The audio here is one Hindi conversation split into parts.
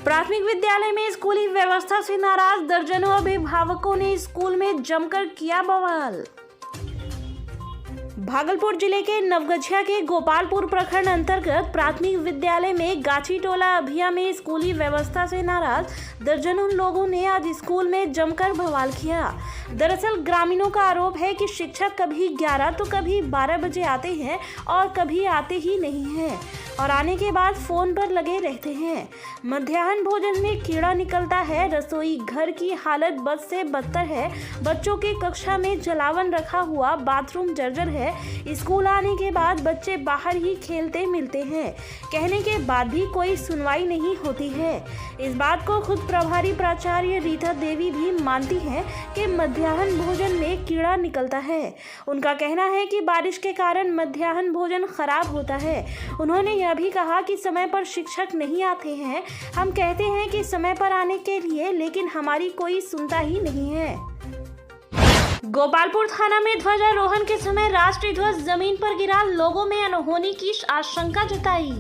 प्राथमिक विद्यालय में स्कूली व्यवस्था से नाराज दर्जनों अभिभावकों ने स्कूल में जमकर किया बवाल। भागलपुर जिले के नवगछिया के गोपालपुर प्रखंड अंतर्गत प्राथमिक विद्यालय में गाछी टोला अभिया में स्कूली व्यवस्था से नाराज दर्जनों लोगों ने आज स्कूल में जमकर बवाल किया। दरअसल ग्रामीणों का आरोप है कि शिक्षक कभी 11 तो कभी 12 बजे आते हैं और कभी आते ही नहीं हैं और आने के बाद फोन पर लगे रहते हैं। मध्याह्न भोजन में कीड़ा निकलता है, रसोई घर की हालत बद से बदतर है, बच्चों के कक्षा में जलावन रखा हुआ, बाथरूम जर्जर है। स्कूल आने के बाद बच्चे बाहर ही खेलते मिलते हैं, कहने के बाद भी कोई सुनवाई नहीं होती है। इस बात को खुद प्रभारी प्राचार्य रीता देवी भी मानती हैं कि मध्याह्न भोजन में कीड़ा निकलता है। उनका कहना है कि बारिश के कारण मध्याह्न भोजन खराब होता है। उन्होंने यह भी कहा कि समय पर शिक्षक नहीं आते हैं। हम कहते हैं कि समय पर आने के लिए, लेकिन हमारी कोई सुनता ही नहीं है। गोपालपुर थाना में ध्वजारोहण के समय राष्ट्रीय ध्वज जमीन पर गिरा, लोगों में अनहोनी की आशंका जताई।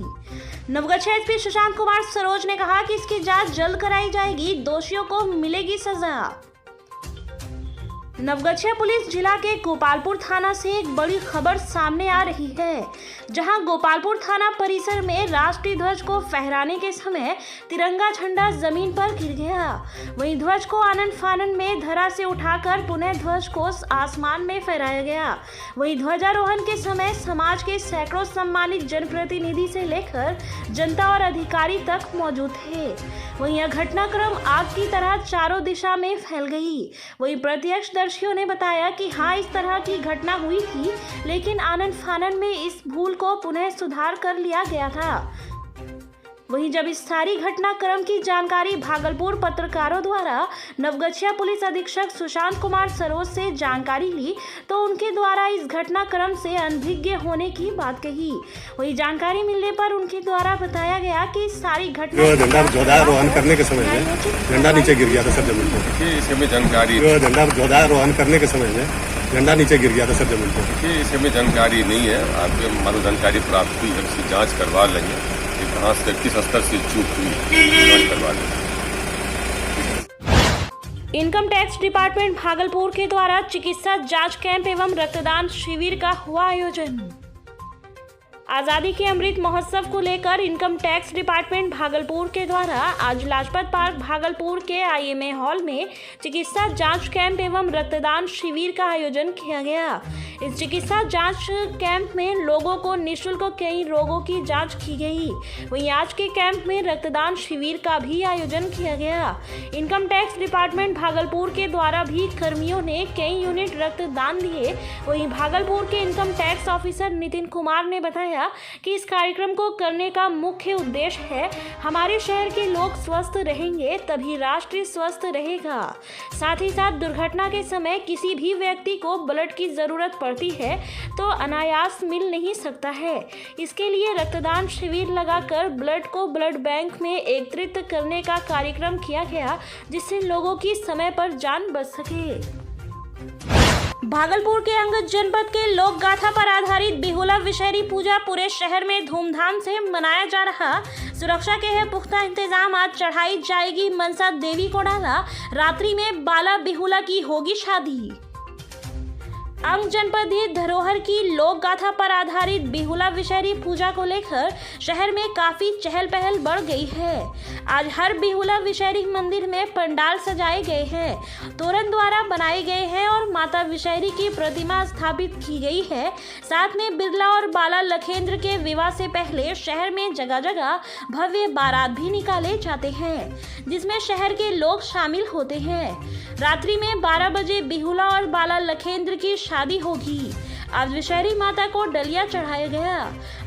नवगछिया एसपी सुशांत कुमार सरोज ने कहा कि इसकी जांच जल्द कराई जाएगी, दोषियों को मिलेगी सजा। नवगछिया पुलिस जिला के गोपालपुर थाना से एक बड़ी खबर सामने आ रही है, जहां गोपालपुर थाना परिसर में राष्ट्रीय ध्वज को फहराने के समय तिरंगा झंडा जमीन पर गिर गया। वहीं ध्वज को आनन फानन में धरा से उठाकर पुनः ध्वज को आसमान में फहराया गया। वहीं ध्वजारोहण के समय समाज के सैकड़ों सम्मानित जनप्रतिनिधि से लेकर जनता और अधिकारी तक मौजूद थे। वहीं यह घटनाक्रम आग की तरह चारों दिशा में फैल गई। वहीं प्रत्यक्षदर्शियों ने बताया कि हाँ, इस तरह की घटना हुई थी, लेकिन आनन फानन में इस भूल को पुनः सुधार कर लिया गया था। वहीं जब इस सारी घटनाक्रम की जानकारी भागलपुर पत्रकारों द्वारा नवगछिया पुलिस अधीक्षक सुशांत कुमार सरोज से जानकारी ली, तो उनके द्वारा इस घटनाक्रम से अनभिज्ञ होने की बात कही। वही जानकारी मिलने पर उनके द्वारा बताया गया कि इस सारी घटना झंडा ध्वजारोहण करने के समय में झंडा नीचे गिर गया था सर जमीन पर। इसमें जानकारी झंडा ध्वजारोहण करने के समय में झंडा नीचे गिर गया था सर जमीन पर। इसमें जानकारी नहीं है, आपके मानो जानकारी प्राप्त हुई, हम इसकी जाँच करवा लेंगे कहाँ से किस स्तर से चूक हुई करवा लेंगे। इनकम टैक्स डिपार्टमेंट भागलपुर के द्वारा चिकित्सा जांच कैंप एवं रक्तदान शिविर का हुआ आयोजन। आज़ादी के अमृत महोत्सव को लेकर इनकम टैक्स डिपार्टमेंट भागलपुर के द्वारा आज लाजपत पार्क भागलपुर के IMA हॉल में चिकित्सा जांच कैंप एवं रक्तदान शिविर का आयोजन किया गया। इस चिकित्सा जांच कैंप में लोगों को निःशुल्क कई रोगों की जांच की गई। वहीं आज के कैंप में रक्तदान शिविर का भी आयोजन किया गया। इनकम टैक्स डिपार्टमेंट भागलपुर के द्वारा भी कर्मियों ने कई यूनिट रक्तदान दिए। वहीं भागलपुर के income tax officer Nitin Kumar ने बताया कि इस कार्यक्रम को करने का मुख्य उद्देश्य है हमारे शहर के लोग स्वस्थ रहेंगे तभी राष्ट्र स्वस्थ रहेगा। साथ ही साथ दुर्घटना के समय किसी भी व्यक्ति को ब्लड की जरूरत पड़ती है तो अनायास मिल नहीं सकता है। इसके लिए रक्तदान शिविर लगाकर ब्लड को ब्लड बैंक में एकत्रित करने का कार्यक्रम किया गया, जिससे लोगों की समय पर जान बच सके। भागलपुर के अंगद जनपद के लोक गाथा पर आधारित बिहुला विषहरी पूजा पूरे शहर में धूमधाम से मनाया जा रहा। सुरक्षा के है पुख्ता इंतजाम। आज चढ़ाई जाएगी मनसा देवी को डाला, रात्रि में बाला बिहुला की होगी शादी। अंग जनपदीय धरोहर की लोक गाथा पर आधारित बिहुला विषहरी पूजा को लेकर शहर में काफी चहल पहल बढ़ गई है। आज हर बिहुला विषहरी मंदिर में पंडाल सजाए गए हैं, तोरण द्वारा बनाए गए हैं और माता विषहरी की प्रतिमा स्थापित की गई है। साथ में बिरला और बाला लखेंद्र के विवाह से पहले शहर में जगह जगह भव्य बारात भी निकाले जाते हैं, जिसमें शहर के लोग शामिल होते हैं। रात्रि में 12 बजे बिहुला और बाला लखेंद्र की शादी होगी। आज विषहरी माता को डलिया चढ़ाया गया।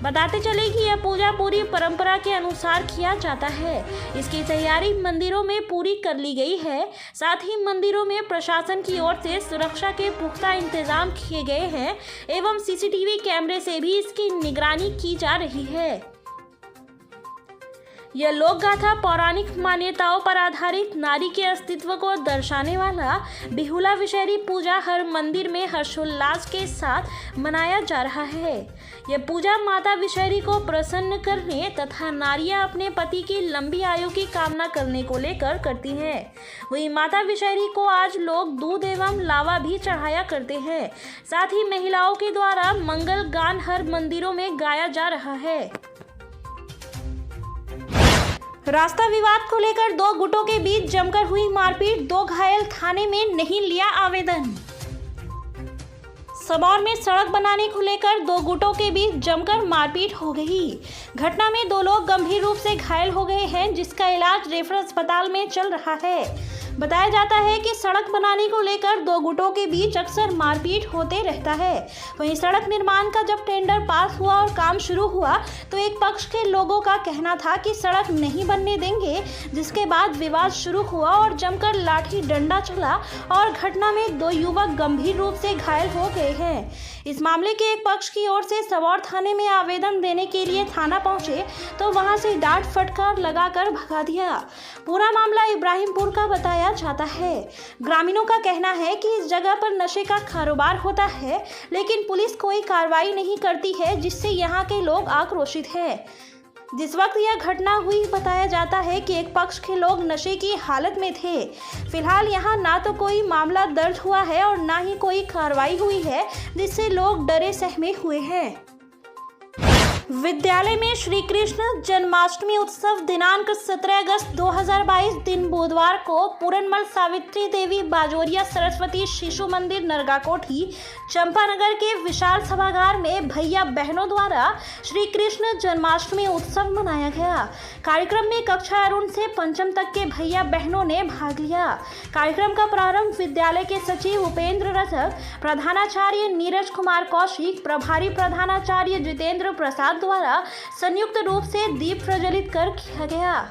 बताते चले कि यह पूजा पूरी परंपरा के अनुसार किया जाता है। इसकी तैयारी मंदिरों में पूरी कर ली गई है। साथ ही मंदिरों में प्रशासन की ओर से सुरक्षा के पुख्ता इंतजाम किए गए हैं एवं CCTV कैमरे से भी इसकी निगरानी की जा रही है। यह लोक गाथा पौराणिक मान्यताओं पर आधारित नारी के अस्तित्व को दर्शाने वाला बिहुला विषहरी पूजा हर मंदिर में हर्षोल्लास के साथ मनाया जा रहा है। यह पूजा माता विषहरी को प्रसन्न करने तथा नारियां अपने पति की लंबी आयु की कामना करने को लेकर करती हैं। वहीं माता विषहरी को आज लोग दूध एवं लावा भी चढ़ाया करते हैं। साथ ही महिलाओं के द्वारा मंगल गान हर मंदिरों में गाया जा रहा है। रास्ता विवाद को लेकर दो गुटों के बीच जमकर हुई मारपीट, दो घायल, थाने में नहीं लिया आवेदन। सबौर में सड़क बनाने को लेकर दो गुटों के बीच जमकर मारपीट हो गई। घटना में दो लोग गंभीर रूप से घायल हो गए हैं, जिसका इलाज रेफरल अस्पताल में चल रहा है। बताया जाता है कि सड़क बनाने को लेकर दो गुटों के बीच अक्सर मारपीट होते रहता है। वहीं सड़क निर्माण का जब टेंडर पास हुआ और काम शुरू हुआ तो एक पक्ष के लोगों का कहना था कि सड़क नहीं बनने देंगे, जिसके बाद विवाद शुरू हुआ और जमकर लाठी डंडा चला और घटना में दो युवक गंभीर रूप से घायल हो गए हैं। इस मामले के एक पक्ष की ओर से सबौर थाने में आवेदन देने के लिए थाना पहुंचे तो वहां से डांट फटकार लगाकर भगा दिया। पूरा मामला इब्राहिमपुर का बताया जाता है। ग्रामीणों का कहना है कि इस जगह पर नशे का कारोबार होता है, लेकिन पुलिस कोई कार्रवाई नहीं करती है, जिससे यहाँ के लोग आक्रोशित हैं। जिस वक्त यह घटना हुई बताया जाता है कि एक पक्ष के लोग नशे की हालत में थे। फिलहाल यहाँ ना तो कोई मामला दर्ज हुआ है और ना ही कोई कार्रवाई हुई है, जिससे लोग डरे सहमे हुए हैं। विद्यालय में श्री कृष्ण जन्माष्टमी उत्सव दिनांक 17 अगस्त 2022 दिन बुधवार को पूरनमल सावित्री देवी बाजोरिया सरस्वती शिशु मंदिर नरगाकोठी चंपानगर के विशाल सभागार में भैया बहनों द्वारा श्री कृष्ण जन्माष्टमी उत्सव मनाया गया। कार्यक्रम में कक्षा अरुण से पंचम तक के भैया बहनों ने भाग लिया। कार्यक्रम का प्रारंभ विद्यालय के सचिव उपेंद्र रजक, प्रधानाचार्य नीरज कुमार कौशिक, प्रभारी प्रधानाचार्य जितेंद्र प्रसाद द्वारा संयुक्त रूप से दीप प्रज्वलित कर किया गया।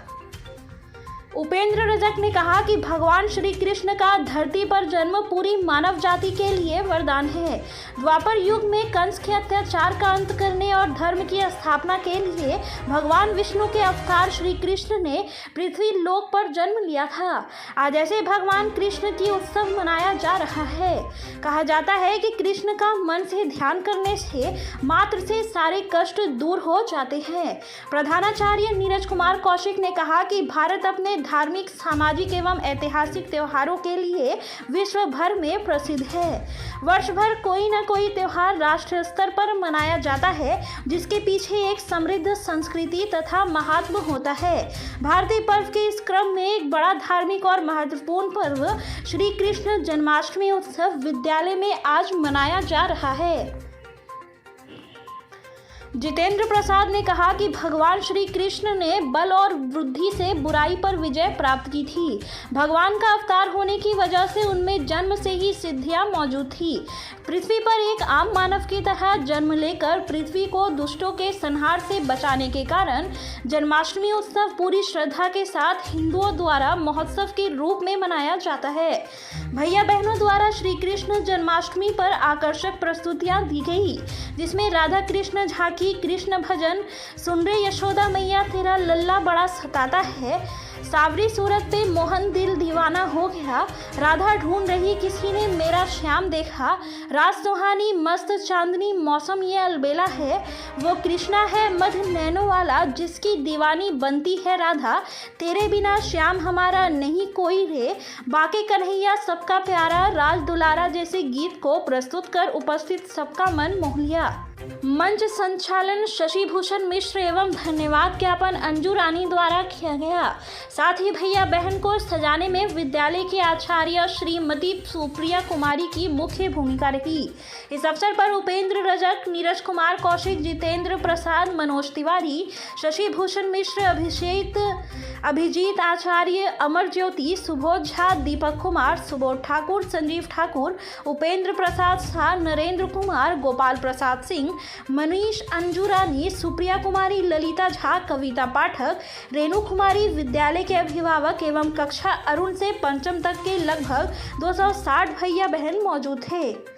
उपेंद्र रजक ने कहा कि भगवान श्री कृष्ण का धरती पर जन्म पूरी मानव जाति के लिए वरदान है। द्वापर युग में कंस के अत्याचार का अंत करने और धर्म की स्थापना के लिए भगवान विष्णु के अवतार श्री कृष्ण ने पृथ्वी लोक पर जन्म लिया था। आज ऐसे भगवान कृष्ण की उत्सव मनाया जा रहा है। कहा जाता है कि कृष्ण का मन से ध्यान करने से मात्र से सारे कष्ट दूर हो जाते हैं। प्रधानाचार्य नीरज कुमार कौशिक ने कहा कि भारत अपने धार्मिक, सामाजिक एवं ऐतिहासिक त्योहारों के लिए विश्व भर में प्रसिद्ध है। वर्ष भर कोई न कोई त्योहार राष्ट्रीय स्तर पर मनाया जाता है, जिसके पीछे एक समृद्ध संस्कृति तथा महात्म होता है। भारतीय पर्व के इस क्रम में एक बड़ा धार्मिक और महत्वपूर्ण पर्व श्री कृष्ण जन्माष्टमी उत्सव विद्यालय में आज मनाया जा रहा है। जितेंद्र प्रसाद ने कहा कि भगवान श्री कृष्ण ने बल और बुद्धि से बुराई पर विजय प्राप्त की थी। भगवान का अवतार होने की वजह से उनमें जन्म से ही सिद्धियां मौजूद थी। पृथ्वी पर एक आम मानव की तरह जन्म लेकर पृथ्वी को दुष्टों के संहार से बचाने के कारण जन्माष्टमी उत्सव पूरी श्रद्धा के साथ हिंदुओं द्वारा महोत्सव के रूप में मनाया जाता है। भैया बहनों द्वारा श्री कृष्ण जन्माष्टमी पर आकर्षक प्रस्तुतियां दी गई, जिसमें राधा कृष्ण झांकी, कृष्ण भजन, सुन रे यशोदा मैया तेरा लल्ला बड़ा सताता है, सावरी सूरत पे मोहन दिल दीवाना हो गया, राधा ढूंढ रही किसी ने मेरा श्याम देखा, रात सुहानी मस्त चांदनी मौसम ये अलबेला है, वो कृष्णा है मध नैनो वाला जिसकी दीवानी बनती है राधा, तेरे बिना श्याम हमारा नहीं कोई रे, बाके कन्हैया सबका प्यारा, राज दुलारा जैसे गीत को प्रस्तुत कर उपस्थित सबका मन मोह लिया। मंच संचालन शशि भूषण मिश्र एवं धन्यवाद ज्ञापन अंजू रानी द्वारा किया गया। साथ ही भैया बहन को सजाने में विद्यालय के आचार्य श्रीमती सुप्रिया कुमारी की मुख्य भूमिका रही। इस अवसर पर उपेंद्र रजक, नीरज कुमार कौशिक, जितेंद्र प्रसाद, मनोज तिवारी, शशि भूषण मिश्र, अभिजीत आचार्य, अमर ज्योति, सुबोध झा, दीपक कुमार, सुबोध ठाकुर, संजीव ठाकुर, उपेंद्र प्रसाद शाह, नरेंद्र कुमार, गोपाल प्रसाद सिंह, मनीष, अंजू रानी, सुप्रिया कुमारी, ललिता झा, कविता पाठक, रेणु कुमारी, विद्यालय के अभिभावक एवं कक्षा अरुण से पंचम तक के लगभग 260 भैया बहन मौजूद थे।